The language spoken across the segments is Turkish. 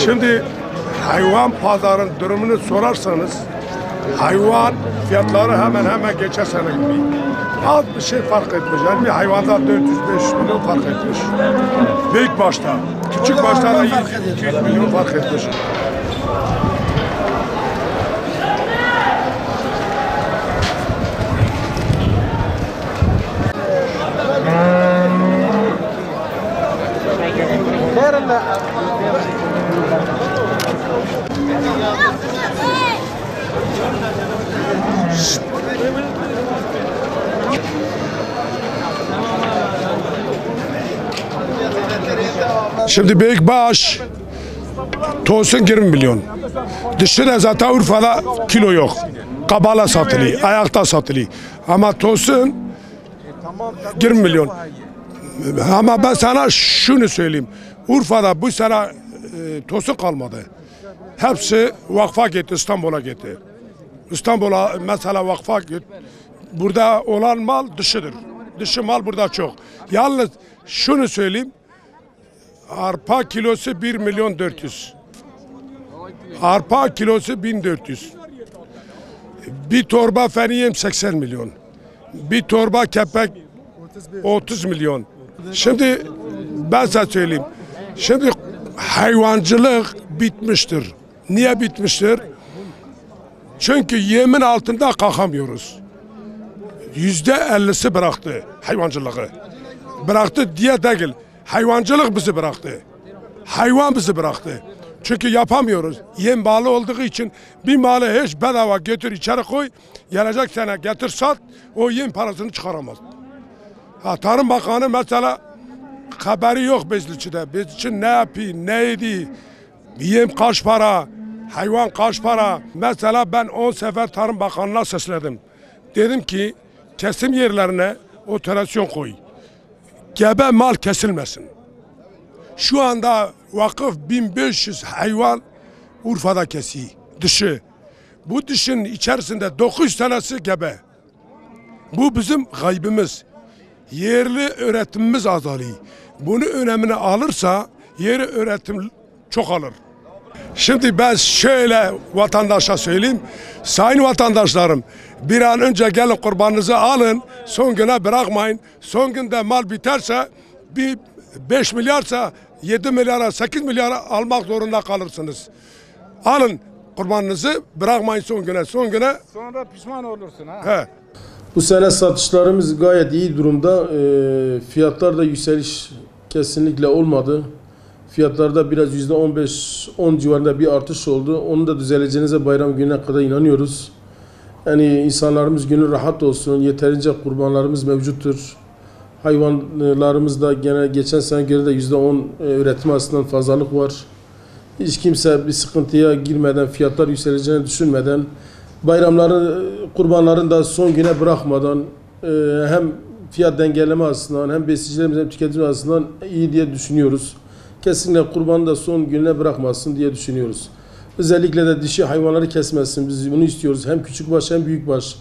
Şimdi hayvan pazarın durumunu sorarsanız hayvan fiyatları hemen geçen sene gibi az bir şey fark etmiş. Yani bir hayvanda 400-500 milyon fark etmiş. Büyük başta, küçük başta da 200 milyon fark etmiş. Şimdi büyükbaş tosun 20 milyon. Dışı da zaten Urfa'da kilo yok. Kabala satılıyor, ayakta satılıyor. Ama tosun 20 milyon. Ama ben sana şunu söyleyeyim. Urfa'da bu sene tosun kalmadı. Hepsi vakfa gitti, İstanbul'a gitti. İstanbul'a mesela vakfa gitti. Burada olan mal dışıdır. Dışı mal burada çok. Yalnız şunu söyleyeyim. Arpa kilosu 1 milyon 400. Arpa kilosu 1400. Bir torba feniyem 80 milyon. Bir torba kepek 30 milyon. Şimdi ben size söyleyeyim. Şimdi hayvancılık bitmiştir. Niye bitmiştir? Çünkü yemin altında kalkamıyoruz. %50'si bıraktı hayvancılığı. Bıraktı diye değil. Hayvancılık bizi bıraktı. Hayvan bizi bıraktı. Çünkü yapamıyoruz. Yem bağlı olduğu için bir malı hiç bedava götür içeri koy. Gelecek sene getir sat. O yem parasını çıkaramaz. Tarım Bakanı mesela haberi yok Bezliçi'de. Bezliçi ne yapıyor, ne yedi, yem kaç para, hayvan kaç para. Mesela ben 10 sefer Tarım Bakanı'na sesledim. Dedim ki kesim yerlerine operasyon koy. Gebe mal kesilmesin. Şu anda vakıf 1500 hayvan Urfa'da kesiyor. Dışı. Bu dışın içerisinde 900 tanesi gebe. Bu bizim gaybimiz. Yerli üretimimiz azalıyor. Bunu önemini alırsa yerli üretim çok alır. Şimdi ben şöyle vatandaşa söyleyeyim. Sayın vatandaşlarım, bir an önce gelin kurbanınızı alın. Son güne bırakmayın. Son günde mal biterse bir 5 milyarsa 7 milyara 8 milyara almak zorunda kalırsınız. Alın kurbanınızı, bırakmayın son güne. Son güne. Sonra pişman olursun ha. He. Bu sene satışlarımız gayet iyi durumda. Fiyatlarda yükseliş kesinlikle olmadı. Fiyatlarda biraz %15-10 civarında bir artış oldu. Onun da düzeleceğinize bayram gününe kadar inanıyoruz. Yani insanlarımız günü rahat olsun. Yeterince kurbanlarımız mevcuttur. Hayvanlarımızda gene geçen sene göre de %10 üretim açısından fazlalık var. Hiç kimse bir sıkıntıya girmeden, fiyatlar yükseleceğini düşünmeden, bayramların, kurbanların da son güne bırakmadan hem fiyat dengeleme açısından hem besicilerimiz hem tüketiciler açısından iyi diye düşünüyoruz. Kesinlikle kurbanı da son gününe bırakmasın diye düşünüyoruz. Özellikle de dişi hayvanları kesmesin. Biz bunu istiyoruz. Hem küçükbaş hem büyükbaş.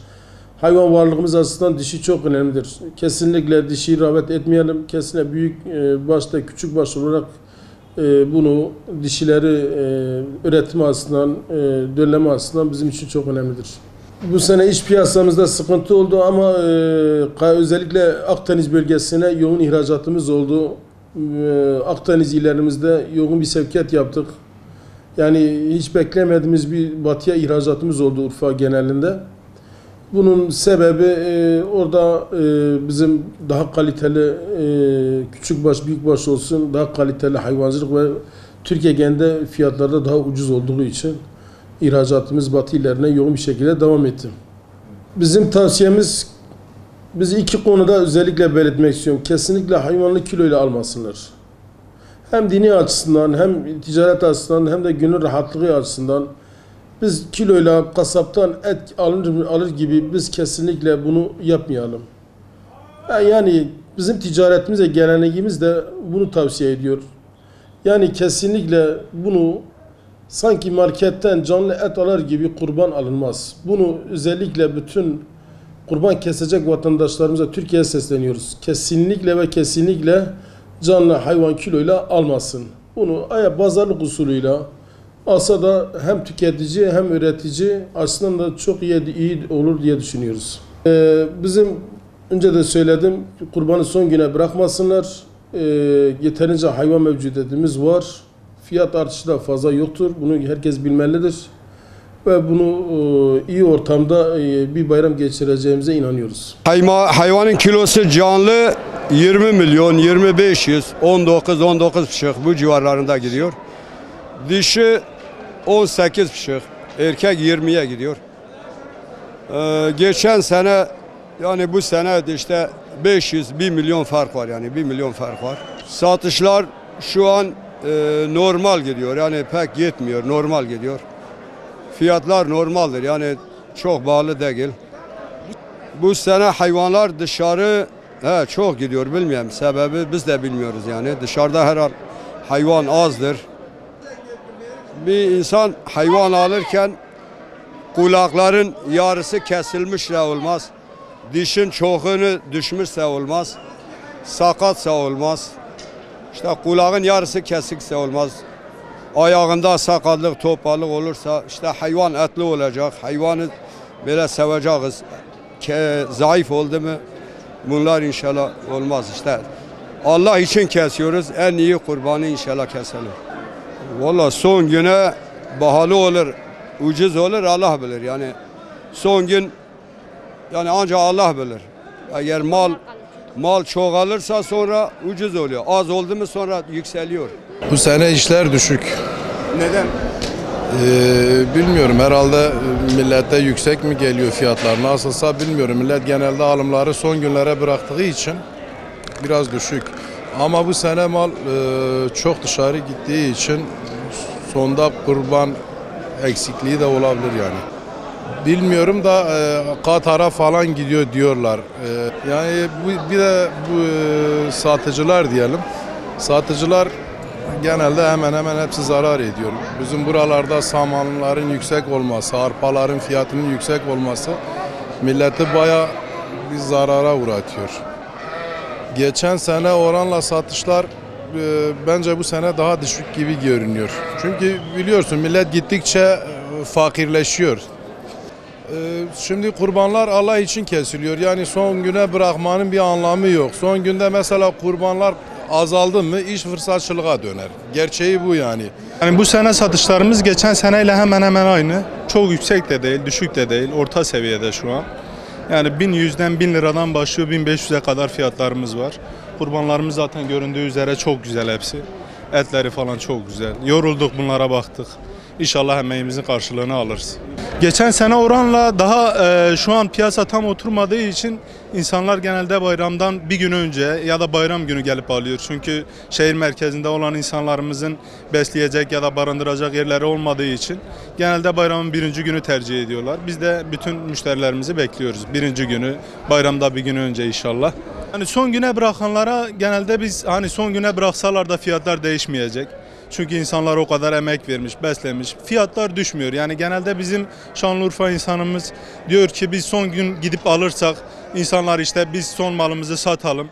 Hayvan varlığımız açısından dişi çok önemlidir. Kesinlikle dişiyi rağbet etmeyelim. Kesinlikle büyük başta küçük baş olarak bunu dişileri üretme açısından, dölleme açısından bizim için çok önemlidir. Bu sene iç piyasamızda sıkıntı oldu ama özellikle Akdeniz bölgesine yoğun ihracatımız oldu. Akdeniz illerimizde yoğun bir sevkiyat yaptık. Yani hiç beklemediğimiz bir batıya ihracatımız oldu Urfa genelinde. Bunun sebebi orada bizim daha kaliteli küçükbaş, büyükbaş olsun, daha kaliteli hayvancılık ve Türkiye genelinde fiyatlarda daha ucuz olduğu için İhracatımız Batı illerine yoğun bir şekilde devam etti. Bizim tavsiyemiz, biz iki konuda özellikle belirtmek istiyorum. Kesinlikle hayvanlı kiloyla almasınlar. Hem dini açısından, hem ticaret açısından, hem de günün rahatlığı açısından biz kiloyla kasaptan et alır gibi biz kesinlikle bunu yapmayalım. Yani bizim ticaretimiz ve geleneğimiz de bunu tavsiye ediyor. Yani kesinlikle bunu sanki marketten canlı et alır gibi kurban alınmaz. Bunu özellikle bütün kurban kesecek vatandaşlarımıza Türkiye'ye sesleniyoruz. Kesinlikle ve kesinlikle canlı hayvan kiloyla almasın. Bunu pazarlık usulüyle alsa da hem tüketici hem üretici açısından da çok iyi olur diye düşünüyoruz. Bizim önce de söyledim, kurbanı son güne bırakmasınlar. Yeterince hayvan mevcudiyetimiz var. Fiyat artışı da fazla yoktur. Bunu herkes bilmelidir. Ve bunu iyi ortamda bir bayram geçireceğimize inanıyoruz. Hayvanın kilosu canlı 20 milyon, 2500, 19,5 bu civarlarında gidiyor. Dişi 18,5, erkek 20'ye gidiyor. Geçen sene yani bu sene işte 1 milyon fark var, yani 1 milyon fark var. Satışlar şu an normal gidiyor, yani pek yetmiyor, normal gidiyor. Fiyatlar normaldir, yani çok pahalı değil. Bu sene hayvanlar dışarı çok gidiyor, bilmiyorum sebebi biz de bilmiyoruz yani. Dışarıda herhal hayvan azdır. Bir insan hayvan alırken kulakların yarısı kesilmiş de olmaz. Dişin çoğunu düşmüşse olmaz. Sakatsa olmaz. İşte kulağın yarısı kesikse olmaz. Ayağında sakatlık, topalık olursa işte hayvan etli olacak. Hayvanı böyle seveceğiz. Zayıf oldu mu bunlar inşallah olmaz işte. Allah için kesiyoruz. En iyi kurbanı inşallah keselim. Vallahi son güne pahalı olur, ucuz olur Allah bilir. Yani son gün yani ancak Allah bilir. Eğer mal çoğalırsa sonra ucuz oluyor. Az oldu mu sonra yükseliyor. Bu sene işler düşük. Neden? Bilmiyorum, herhalde millette yüksek mi geliyor fiyatlar, nasılsa bilmiyorum. Millet genelde alımları son günlere bıraktığı için biraz düşük. Ama bu sene mal çok dışarı gittiği için sonda kurban eksikliği de olabilir yani. Bilmiyorum da Katar'a falan gidiyor diyorlar. Yani bir de bu satıcılar diyelim. Satıcılar genelde hemen hemen hepsi zarar ediyor. Bizim buralarda samanların yüksek olması, arpaların fiyatının yüksek olması milleti bayağı bir zarara uğratıyor. Geçen sene oranla satışlar bence bu sene daha düşük gibi görünüyor. Çünkü biliyorsun millet gittikçe fakirleşiyor. Şimdi kurbanlar Allah için kesiliyor. Yani son güne bırakmanın bir anlamı yok. Son günde mesela kurbanlar azaldı mı iş fırsatçılığa döner. Gerçeği bu yani. Yani bu sene satışlarımız geçen seneyle hemen hemen aynı. Çok yüksek de değil, düşük de değil. Orta seviyede şu an. Yani 1100'den 1000 liradan başlıyor, 1500'e kadar fiyatlarımız var. Kurbanlarımız zaten göründüğü üzere çok güzel hepsi. Etleri falan çok güzel. Yorulduk, bunlara baktık. İnşallah emeğimizin karşılığını alırız. Geçen sene oranla daha şu an piyasa tam oturmadığı için insanlar genelde bayramdan bir gün önce ya da bayram günü gelip alıyor. Çünkü şehir merkezinde olan insanlarımızın besleyecek ya da barındıracak yerleri olmadığı için genelde bayramın birinci günü tercih ediyorlar. Biz de bütün müşterilerimizi bekliyoruz. Birinci günü, bayramda bir gün önce inşallah. Yani son güne bırakanlara genelde biz hani son güne bıraksalar da fiyatlar değişmeyecek. Çünkü insanlar o kadar emek vermiş, beslemiş. Fiyatlar düşmüyor. Yani genelde bizim Şanlıurfa insanımız diyor ki biz son gün gidip alırsak insanlar işte biz son malımızı satalım.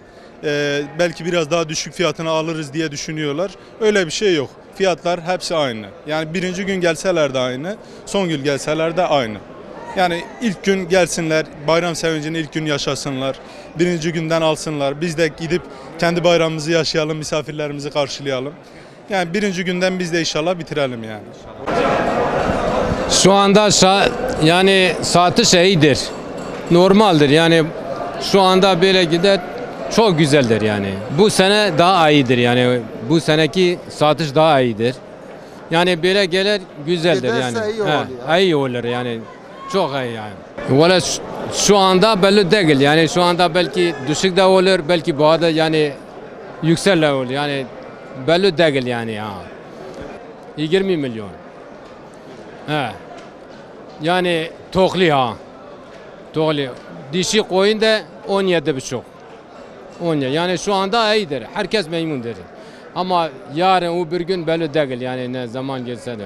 Belki biraz daha düşük fiyatına alırız diye düşünüyorlar. Öyle bir şey yok. Fiyatlar hepsi aynı. Yani birinci gün gelseler de aynı, son gün gelseler de aynı. Yani ilk gün gelsinler, bayram sevincini ilk gün yaşasınlar. Birinci günden alsınlar. Biz de gidip kendi bayramımızı yaşayalım, misafirlerimizi karşılayalım. Yani birinci günden biz de inşallah bitirelim yani. Şu anda yani satış iyidir. Normaldir yani şu anda böyle gider çok güzeldir yani. Bu sene daha iyidir yani bu seneki satış daha iyidir. Yani böyle gelir güzeldir Giderse yani. iyi He, oluyor. iyi olur yani. Çok iyi yani. Valla şu anda belli değil. Yani şu anda belki düşük de olur, belki bu arada yani yüksek de olur. Yani belli değil yani ya. 20 milyon. He. Yani toklu ha. Toklu. Dişi koyun da 17,5. 17. Yani şu anda iyidir. Herkes memnundur. Ama yarın o bir gün belli değil yani ne zaman geçse de.